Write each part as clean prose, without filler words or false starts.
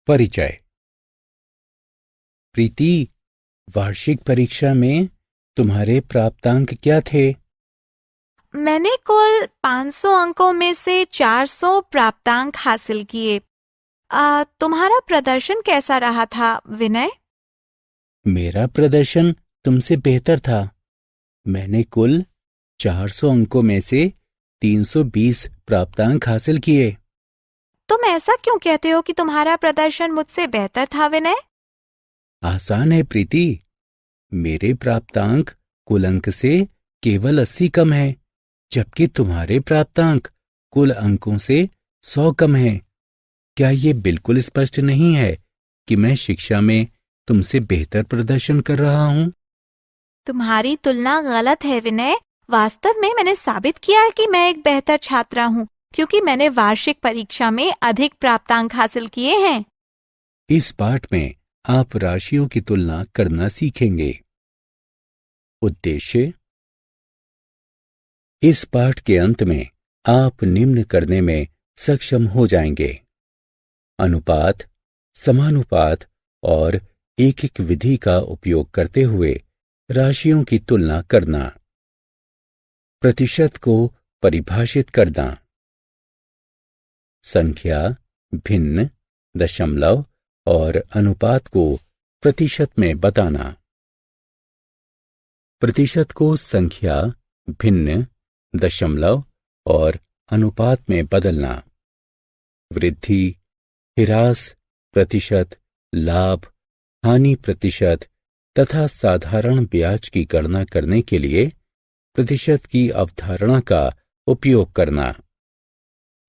परिचय। प्रीति, वार्षिक परीक्षा में तुम्हारे प्राप्तांक क्या थे? मैंने कुल 500 अंकों में से 400 प्राप्तांक हासिल किए। तुम्हारा प्रदर्शन कैसा रहा था, विनय? मेरा प्रदर्शन तुमसे बेहतर था। मैंने कुल 400 अंकों में से 320 प्राप्तांक हासिल किए। तुम ऐसा क्यों कहते हो कि तुम्हारा प्रदर्शन मुझसे बेहतर था, विनय? आसान है प्रीति। मेरे प्राप्तांक कुल अंक से केवल 80 कम है, जबकि तुम्हारे प्राप्तांक कुल अंकों से 100 कम है। क्या ये बिल्कुल स्पष्ट नहीं है कि मैं शिक्षा में तुमसे बेहतर प्रदर्शन कर रहा हूं? तुम्हारी तुलना गलत है, विनय। वास्तव में मैंने साबित किया है कि मैं एक बेहतर छात्रा हूँ, क्योंकि मैंने वार्षिक परीक्षा में अधिक प्राप्तांक हासिल किए हैं। इस पाठ में आप राशियों की तुलना करना सीखेंगे। उद्देश्य। इस पाठ के अंत में आप निम्न करने में सक्षम हो जाएंगे: अनुपात, समानुपात और एक एक विधि का उपयोग करते हुए राशियों की तुलना करना, प्रतिशत को परिभाषित करना, संख्या, भिन्न, दशमलव और अनुपात को प्रतिशत में बताना, प्रतिशत को संख्या, भिन्न, दशमलव और अनुपात में बदलना, वृद्धि, ह्रास, प्रतिशत, लाभ, हानि प्रतिशत तथा साधारण ब्याज की गणना करने के लिए प्रतिशत की अवधारणा का उपयोग करना।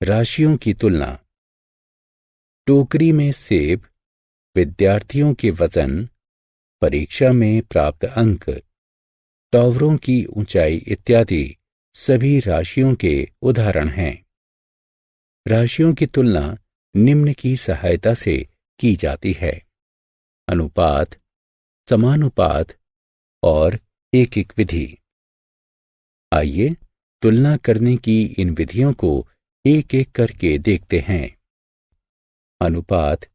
राशियों की तुलना। टोकरी में सेब, विद्यार्थियों के वजन, परीक्षा में प्राप्त अंक, टावरों की ऊंचाई इत्यादि सभी राशियों के उदाहरण हैं। राशियों की तुलना निम्न की सहायता से की जाती है: अनुपात, समानुपात और एक एक विधि। आइए तुलना करने की इन विधियों को एक एक करके देखते हैं। अनुपात।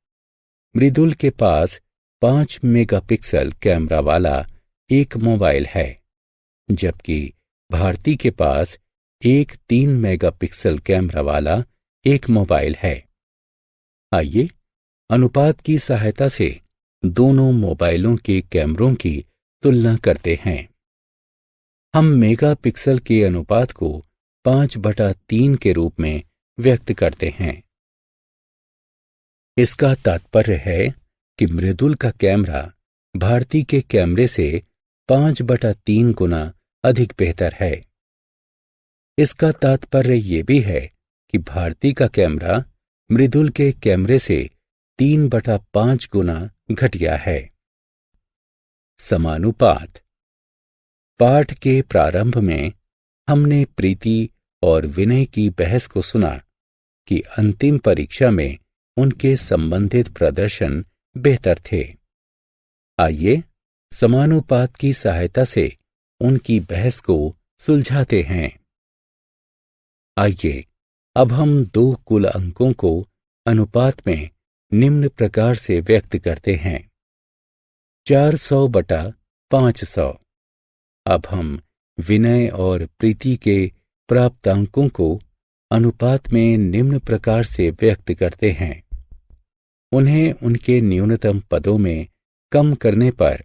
मृदुल के पास 5 मेगापिक्सल कैमरा वाला एक मोबाइल है, जबकि भारती के पास एक 3 मेगापिक्सल कैमरा वाला एक मोबाइल है। आइए अनुपात की सहायता से दोनों मोबाइलों के कैमरों की तुलना करते हैं। हम मेगापिक्सल के अनुपात को 5/3 के रूप में व्यक्त करते हैं। इसका तात्पर्य है कि मृदुल का कैमरा भारती के कैमरे से 5/3 गुना अधिक बेहतर है। इसका तात्पर्य यह भी है कि भारती का कैमरा मृदुल के कैमरे से 3/5 गुना घटिया है। समानुपात। पाठ के प्रारंभ में हमने प्रीति और विनय की बहस को सुना कि अंतिम परीक्षा में उनके संबंधित प्रदर्शन बेहतर थे। आइए समानुपात की सहायता से उनकी बहस को सुलझाते हैं। आइए अब हम दो कुल अंकों को अनुपात में निम्न प्रकार से व्यक्त करते हैं: 400/500। अब हम विनय और प्रीति के प्राप्तांकों को अनुपात में निम्न प्रकार से व्यक्त करते हैं। उन्हें उनके न्यूनतम पदों में कम करने पर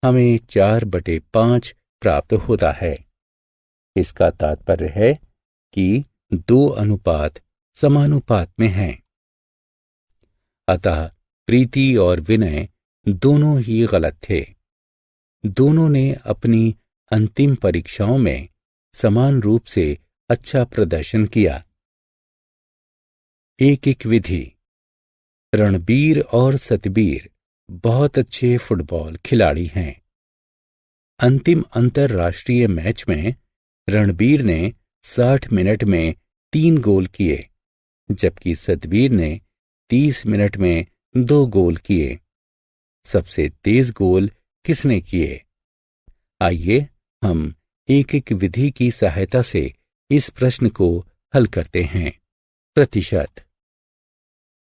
हमें 4/5 प्राप्त होता है। इसका तात्पर्य है कि दो अनुपात समानुपात में हैं। अतः प्रीति और विनय दोनों ही गलत थे। दोनों ने अपनी अंतिम परीक्षाओं में समान रूप से अच्छा प्रदर्शन किया। एक एक विधि। रणबीर और सतबीर बहुत अच्छे फुटबॉल खिलाड़ी हैं। अंतिम अंतरराष्ट्रीय मैच में रणबीर ने 60 मिनट में 3 गोल किए, जबकि सतबीर ने 30 मिनट में 2 गोल किए। सबसे तेज गोल किसने किए? आइए हम एक एक विधि की सहायता से इस प्रश्न को हल करते हैं। प्रतिशत।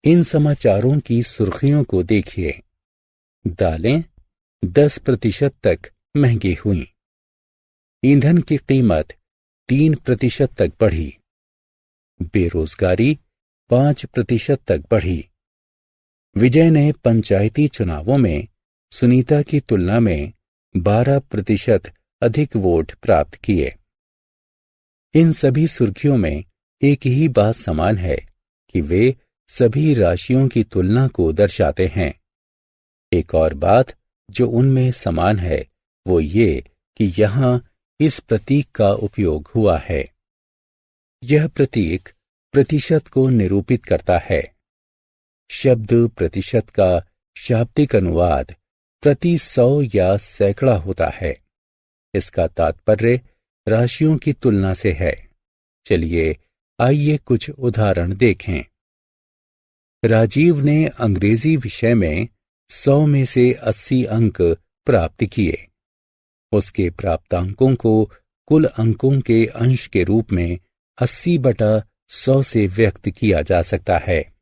इन समाचारों की सुर्खियों को देखिए। दालें 10% तक महंगी हुईं। ईंधन की कीमत 3% तक बढ़ी। बेरोजगारी 5% तक बढ़ी। विजय ने पंचायती चुनावों में सुनीता की तुलना में 12% अधिक वोट प्राप्त किए। इन सभी सुर्खियों में एक ही बात समान है कि वे सभी राशियों की तुलना को दर्शाते हैं। एक और बात जो उनमें समान है वो ये कि यहाँ इस प्रतीक का उपयोग हुआ है। यह प्रतीक प्रतिशत को निरूपित करता है। शब्द प्रतिशत का शाब्दिक अनुवाद प्रति 100 या सैकड़ा होता है। इसका तात्पर्य राशियों की तुलना से है। चलिए आइए कुछ उदाहरण देखें। राजीव ने अंग्रेजी विषय में 100 में से 80 अंक प्राप्त किए। उसके प्राप्तांकों को कुल अंकों के अंश के रूप में 80/100 से व्यक्त किया जा सकता है।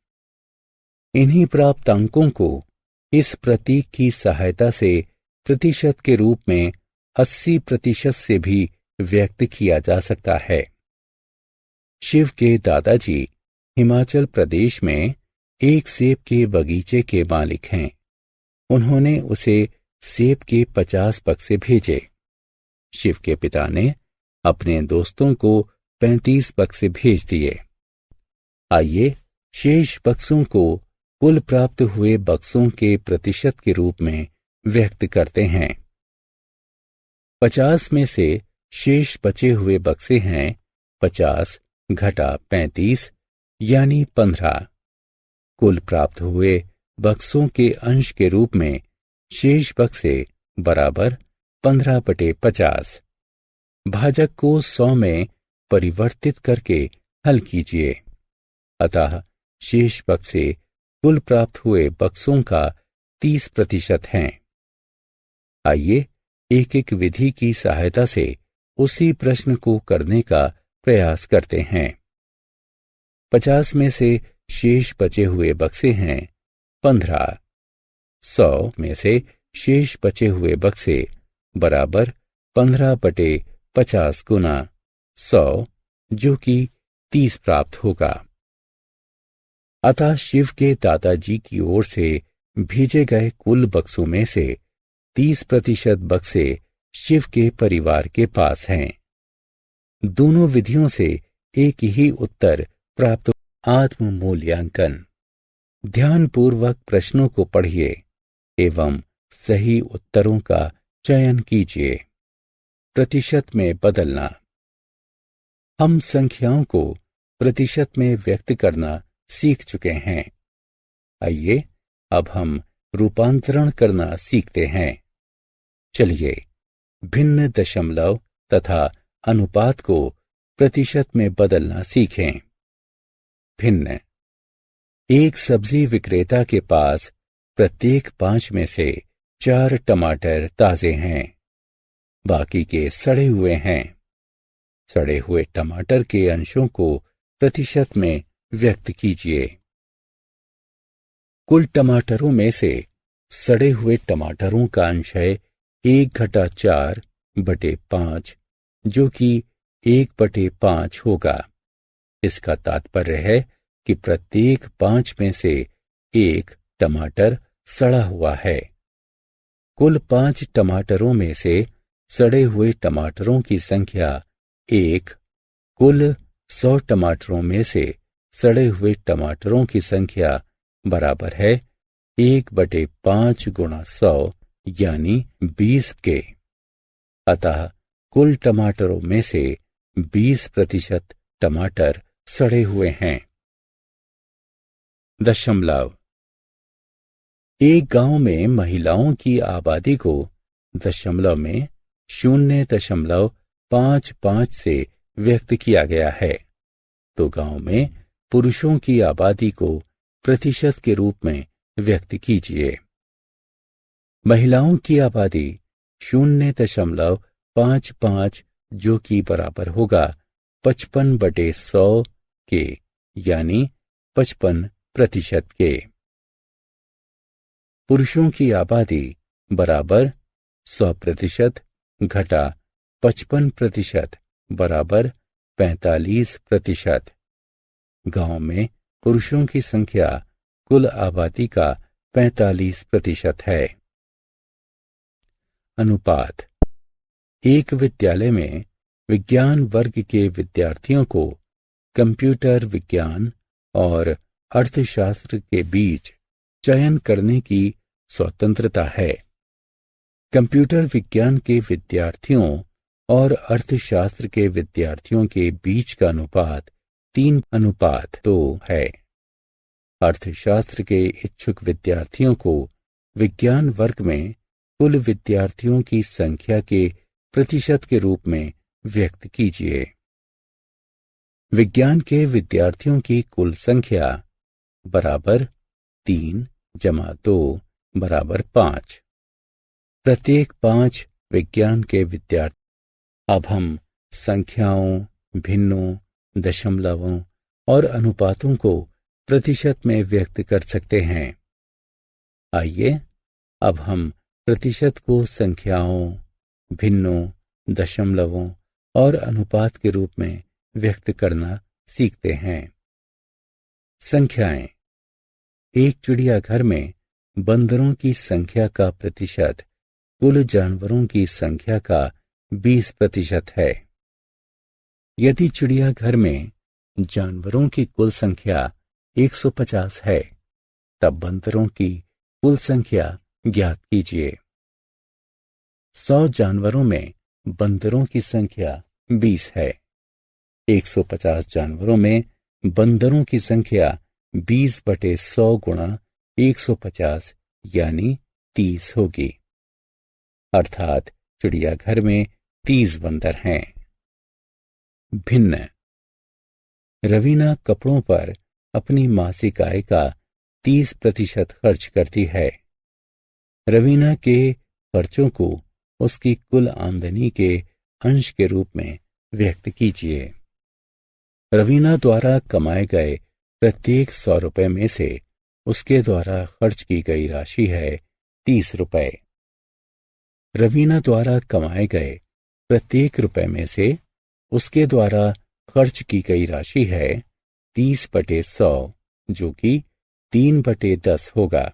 इन्हीं प्राप्तांकों को इस प्रतीक की सहायता से प्रतिशत के रूप में 80% से भी व्यक्त किया जा सकता है। शिव के दादाजी हिमाचल प्रदेश में एक सेब के बगीचे के मालिक हैं। उन्होंने उसे सेब के 50 बक्से भेजे। शिव के पिता ने अपने दोस्तों को 35 बक्से भेज दिए। आइए शेष बक्सों को कुल प्राप्त हुए बक्सों के प्रतिशत के रूप में व्यक्त करते हैं। 50 में से शेष बचे हुए बक्से हैं 50 घटा 35 यानी 15। कुल प्राप्त हुए बक्सों के अंश के रूप में शेष बक्से बराबर 15/50। भाजक को 100 में परिवर्तित करके हल कीजिए। अतः शेष बक्से कुल प्राप्त हुए बक्सों का 30% हैं। आइए एक एक विधि की सहायता से उसी प्रश्न को करने का प्रयास करते हैं। 50 में से शेष बचे हुए बक्से हैं 15। 100 में से शेष बचे हुए बक्से बराबर 15/50 गुना 100 जो कि 30 प्राप्त होगा। अतः शिव के दादाजी की ओर से भेजे गए कुल बक्सों में से 30% बक्से शिव के परिवार के पास हैं। दोनों विधियों से एक ही उत्तर प्राप्त। आत्म मूल्यांकन। ध्यानपूर्वक प्रश्नों को पढ़िए एवं सही उत्तरों का चयन कीजिए। प्रतिशत में बदलना। हम संख्याओं को प्रतिशत में व्यक्त करना सीख चुके हैं। आइए अब हम रूपांतरण करना सीखते हैं। चलिए भिन्न दशमलव तथा अनुपात को प्रतिशत में बदलना सीखें। भिन्न। एक सब्जी विक्रेता के पास प्रत्येक 5 में से 4 टमाटर ताजे हैं, बाकी के सड़े हुए हैं। सड़े हुए टमाटर के अंशों को प्रतिशत में व्यक्त कीजिए। कुल टमाटरों में से सड़े हुए टमाटरों का अंश है 1/4/5 जो कि 1/5 होगा। इसका तात्पर्य है कि प्रत्येक 5 में से 1 टमाटर सड़ा हुआ है। कुल 5 टमाटरों में से सड़े हुए टमाटरों की संख्या 1। कुल 100 टमाटरों में से सड़े हुए टमाटरों की संख्या बराबर है 1/5 गुणा 100 यानी 20 के। अतः कुल टमाटरों में से 20% टमाटर सड़े हुए हैं। दशमलव। एक गांव में महिलाओं की आबादी को दशमलव में 0.55 से व्यक्त किया गया है, तो गांव में पुरुषों की आबादी को प्रतिशत के रूप में व्यक्त कीजिए। महिलाओं की आबादी 0.55 जो कि बराबर होगा 55/100 के यानी 55 प्रतिशत के। पुरुषों की आबादी बराबर 100% घटा 55% बराबर 45%। गांव में पुरुषों की संख्या कुल आबादी का 45% है। अनुपात। एक विद्यालय में विज्ञान वर्ग के विद्यार्थियों को कंप्यूटर विज्ञान और अर्थशास्त्र के बीच चयन करने की स्वतंत्रता है। कंप्यूटर विज्ञान के विद्यार्थियों और अर्थशास्त्र के विद्यार्थियों के बीच का अनुपात 3:2 है। अर्थशास्त्र के इच्छुक विद्यार्थियों को विज्ञान वर्ग में कुल विद्यार्थियों की संख्या के प्रतिशत के रूप में व्यक्त कीजिए। विज्ञान के विद्यार्थियों की कुल संख्या बराबर 3 + 2 बराबर 5। प्रत्येक 5 विज्ञान के विद्यार्थी। अब हम संख्याओं, भिन्नों, दशमलवों और अनुपातों को प्रतिशत में व्यक्त कर सकते हैं। आइए अब हम प्रतिशत को संख्याओं, भिन्नों, दशमलवों और अनुपात के रूप में व्यक्त करना सीखते हैं। संख्याएं। एक चिड़ियाघर में बंदरों की संख्या का प्रतिशत कुल जानवरों की संख्या का 20% है। यदि चिड़ियाघर में जानवरों की कुल संख्या 150 है, तब बंदरों की कुल संख्या ज्ञात कीजिए। 100 जानवरों में बंदरों की संख्या 20 है। 150 जानवरों में बंदरों की संख्या 20/100 गुणा 150 यानी 30 होगी। अर्थात चिड़ियाघर में 30 बंदर हैं। भिन्न। रवीना कपड़ों पर अपनी मासिक आय का 30% खर्च करती है। रवीना के खर्चों को उसकी कुल आमदनी के अंश के रूप में व्यक्त कीजिए। रवीना द्वारा कमाए गए प्रत्येक 100 रुपए में से उसके द्वारा खर्च की गई राशि है 30 रुपए। रवीना द्वारा कमाए गए प्रत्येक रुपए में से उसके द्वारा खर्च की गई राशि है 30/100, जो कि 3/10 होगा।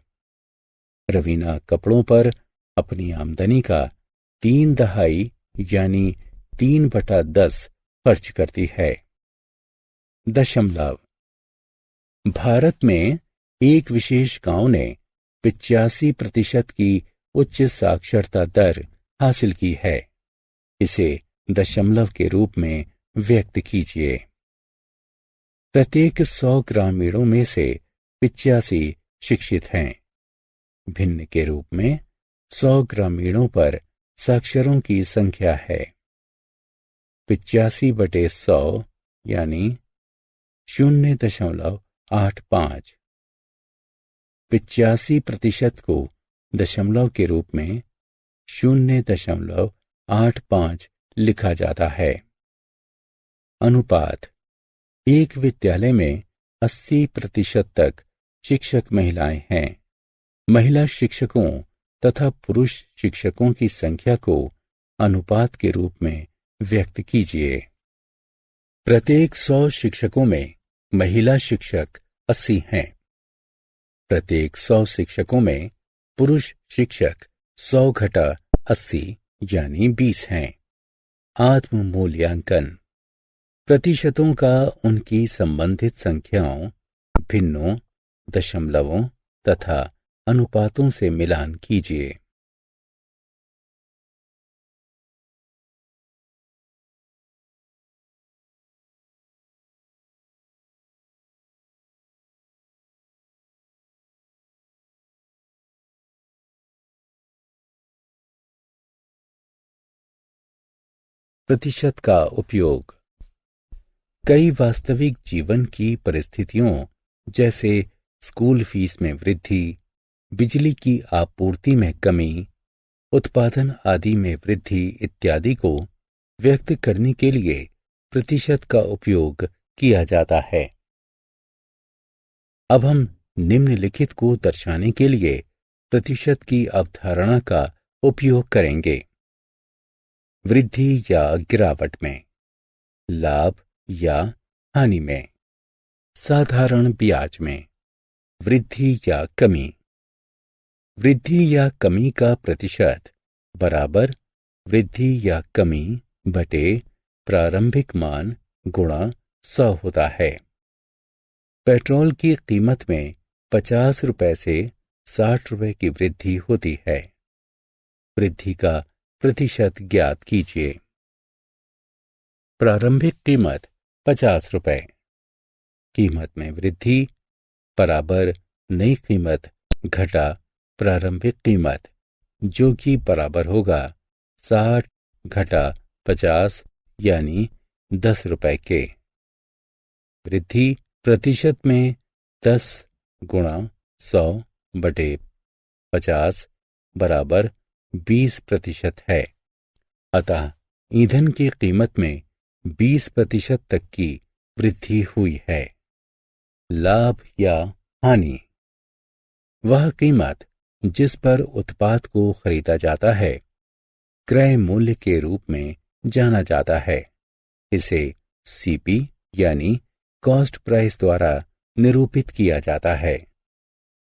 रवीना कपड़ों पर अपनी आमदनी का 3/4 यानी 3/10 खर्च करती है। दशमलव। भारत में एक विशेष गांव ने 85% की उच्च साक्षरता दर हासिल की है। इसे दशमलव के रूप में व्यक्त कीजिए। प्रत्येक 100 ग्रामीणों में से 85 शिक्षित हैं। भिन्न के रूप में 100 ग्रामीणों पर साक्षरों की संख्या है। 85/100 यानी 0.85। 85% को दशमलव के रूप में 0.85 लिखा जाता है। अनुपात। एक विद्यालय में 80% तक शिक्षक महिलाएं हैं। महिला शिक्षकों तथा पुरुष शिक्षकों की संख्या को अनुपात के रूप में व्यक्त कीजिए। प्रत्येक 100 शिक्षकों में महिला शिक्षक 80 हैं। प्रत्येक 100 शिक्षकों में पुरुष शिक्षक 100 घटा 80 यानी 20 हैं। आत्म मूल्यांकन। प्रतिशतों का उनकी संबंधित संख्याओं, भिन्नों, दशमलवों तथा अनुपातों से मिलान कीजिए। प्रतिशत का उपयोग। कई वास्तविक जीवन की परिस्थितियों जैसे स्कूल फीस में वृद्धि, बिजली की आपूर्ति में कमी, उत्पादन आदि में वृद्धि इत्यादि को व्यक्त करने के लिए प्रतिशत का उपयोग किया जाता है। अब हम निम्नलिखित को दर्शाने के लिए प्रतिशत की अवधारणा का उपयोग करेंगे। वृद्धि या गिरावट में, लाभ या हानि में, साधारण ब्याज में, वृद्धि या कमी। वृद्धि या कमी का प्रतिशत बराबर वृद्धि या कमी बटे प्रारंभिक मान गुणा 100 होता है। पेट्रोल की कीमत में 50 रुपए से 60 रुपए की वृद्धि होती है। वृद्धि का प्रतिशत ज्ञात कीजिए। प्रारंभिक कीमत 50 रुपए, कीमत में वृद्धि बराबर नई कीमत घटा प्रारंभिक कीमत, जो कि बराबर होगा 60 घटा 50 यानी 10 रुपए के। वृद्धि प्रतिशत में 10 गुणा 100 बटे 50 बराबर 20% है। अतः ईंधन की कीमत में 20% तक की वृद्धि हुई है। लाभ या हानि, वह कीमत जिस पर उत्पाद को खरीदा जाता है क्रय मूल्य के रूप में जाना जाता है। इसे सीपी यानी कॉस्ट प्राइस द्वारा निरूपित किया जाता है।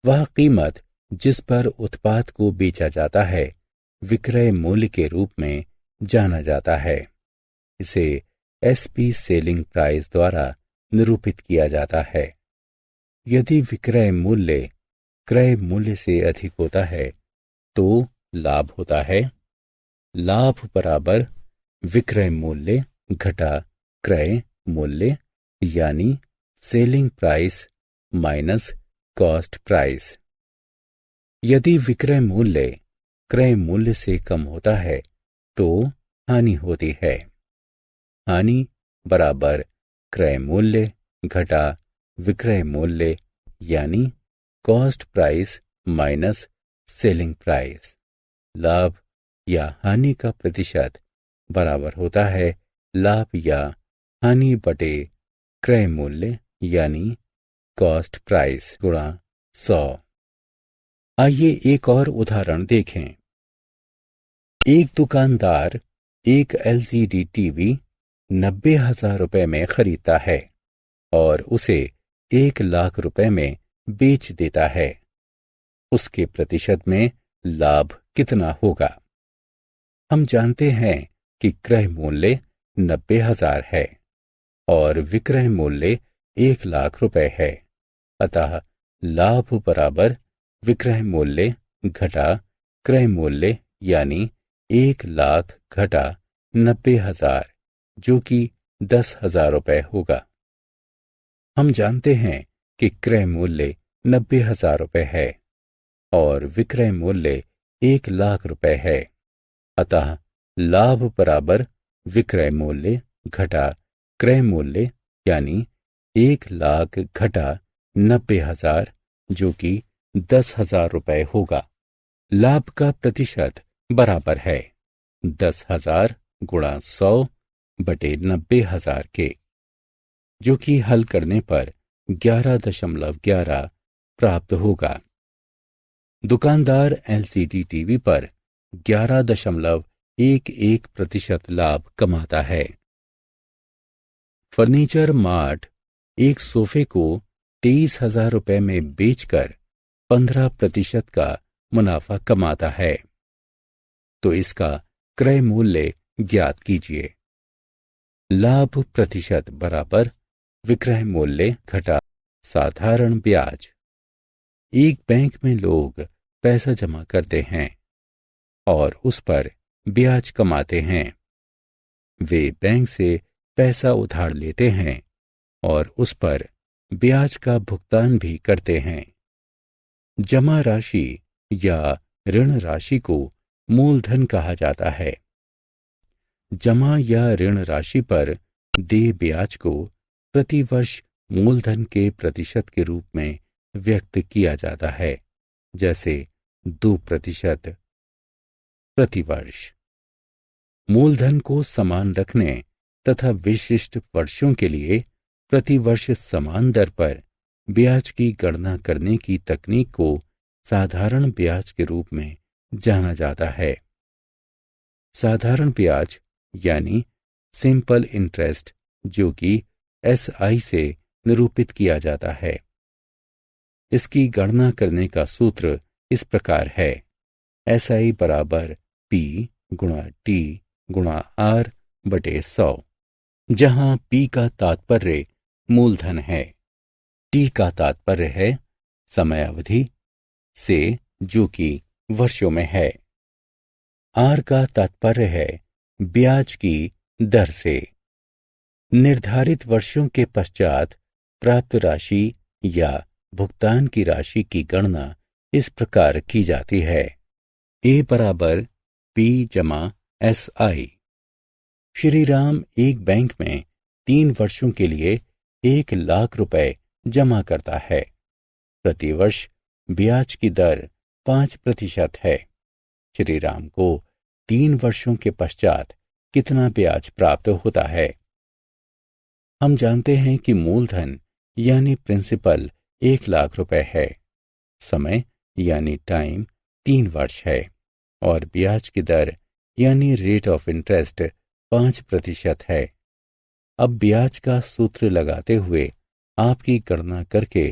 वह कीमत जिस पर उत्पाद को बेचा जाता है विक्रय मूल्य के रूप में जाना जाता है। इसे एसपी सेलिंग प्राइस द्वारा निरूपित किया जाता है। यदि विक्रय मूल्य क्रय मूल्य से अधिक होता है तो लाभ होता है। लाभ बराबर विक्रय मूल्य घटा क्रय मूल्य यानी selling price minus cost price. यदि विक्रय मूल्य क्रय मूल्य से कम होता है तो हानि होती है। हानि बराबर क्रय मूल्य घटा विक्रय मूल्य यानी cost price minus selling price. लाभ या हानि का प्रतिशत बराबर होता है लाभ या हानि बटे क्रय मूल्य यानी कॉस्ट प्राइस गुणा 100। आइए एक और उदाहरण देखें। एक दुकानदार एक एलसीडी टीवी 90,000 रुपए में खरीदता है और उसे 1 लाख रुपए में बेच देता है। उसके प्रतिशत में लाभ कितना होगा? हम जानते हैं कि क्रय मूल्य 90,000 है और विक्रय मूल्य 1 लाख रुपए है। अतः लाभ बराबर विक्रय मूल्य घटा क्रय मूल्य यानी 1 लाख घटा 90,000 जो कि 10,000 रुपए होगा। हम जानते हैं कि क्रय मूल्य 90,000 रुपए है और विक्रय मूल्य 1 लाख रुपए है। अतः लाभ बराबर विक्रय मूल्य घटा क्रय मूल्य यानी 1 लाख घटा 90,000 जो कि 10,000 रुपए होगा। लाभ का प्रतिशत बराबर है 10,000 गुणा 100 बटे 90,000 के, जो कि हल करने पर 11.11 प्राप्त होगा। दुकानदार एलसीडी टीवी पर 11.11% लाभ कमाता है। फर्नीचर मार्ट एक सोफे को 23,000 रुपए में बेचकर 15% का मुनाफा कमाता है। तो इसका क्रय मूल्य ज्ञात कीजिए। लाभ प्रतिशत बराबर विक्रय मूल्य घटा साधारण ब्याज। एक बैंक में लोग पैसा जमा करते हैं और उस पर ब्याज कमाते हैं। वे बैंक से पैसा उधार लेते हैं और उस पर ब्याज का भुगतान भी करते हैं। जमा राशि या ऋण राशि को मूलधन कहा जाता है। जमा या ऋण राशि पर देय ब्याज को प्रतिवर्ष मूलधन के प्रतिशत के रूप में व्यक्त किया जाता है, जैसे 2% प्रतिवर्ष। मूलधन को समान रखने तथा विशिष्ट वर्षों के लिए प्रतिवर्ष समान दर पर ब्याज की गणना करने की तकनीक को साधारण ब्याज के रूप में जाना जाता है। साधारण ब्याज यानी सिंपल इंटरेस्ट, जो कि SI से निरूपित किया जाता है। इसकी गणना करने का सूत्र इस प्रकार है: SI बराबर P गुणा T गुणा R बटे 100, जहां P का तात्पर्य मूलधन है, T का तात्पर्य है समयावधि से, जो कि वर्षों में है, R का तात्पर्य है ब्याज की दर से। निर्धारित वर्षों के पश्चात प्राप्त राशि या भुगतान की राशि की गणना इस प्रकार की जाती है: A बराबर P जमा SI। श्री राम एक बैंक में 3 वर्षों के लिए 1 लाख रुपए जमा करता है। प्रतिवर्ष ब्याज की दर 5% है। श्री राम को 3 वर्षों के पश्चात कितना ब्याज प्राप्त होता है? हम जानते हैं कि मूलधन यानी प्रिंसिपल 1 लाख रुपए है, समय यानी टाइम 3 वर्ष है, और ब्याज की दर यानी रेट ऑफ इंटरेस्ट 5% है। अब ब्याज का सूत्र लगाते हुए आपकी गणना करके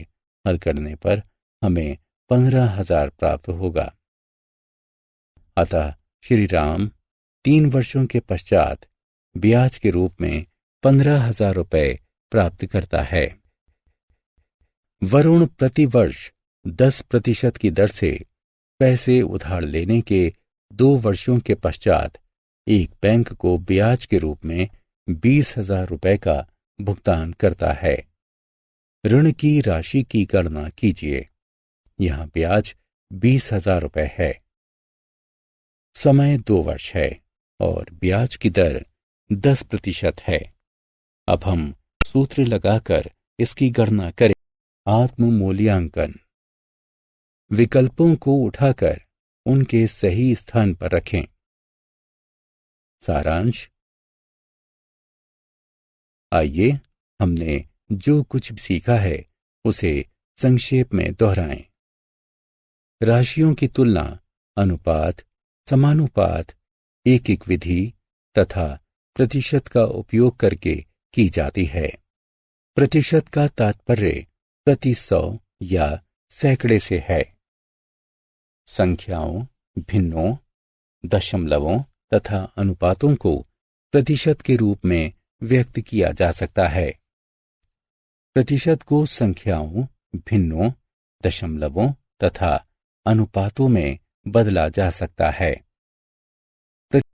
हल करने पर हमें 15,000 प्राप्त होगा। अतः श्री राम 3 वर्षों के पश्चात ब्याज के रूप में 15,000 रुपए प्राप्त करता है। वरुण प्रति वर्ष 10% की दर से पैसे उधार लेने के 2 वर्षों के पश्चात एक बैंक को ब्याज के रूप में 20,000 रुपए का भुगतान करता है। ऋण की राशि की गणना कीजिए। यहां ब्याज 20,000 रुपए है, समय 2 वर्ष है और ब्याज की दर 10% है। अब हम सूत्र लगाकर इसकी गणना करें। आत्म मूल्यांकन। विकल्पों को उठाकर उनके सही स्थान पर रखें। सारांश। आइए हमने जो कुछ सीखा है उसे संक्षेप में दोहराएं। राशियों की तुलना अनुपात, समानुपात, एक विधि तथा प्रतिशत का उपयोग करके की जाती है। प्रतिशत का तात्पर्य प्रति 100 या सैकड़े से है। संख्याओं, भिन्नों, दशमलवों तथा अनुपातों को प्रतिशत के रूप में व्यक्त किया जा सकता है। प्रतिशत को संख्याओं, भिन्नों, दशमलवों तथा अनुपातों में बदला जा सकता है।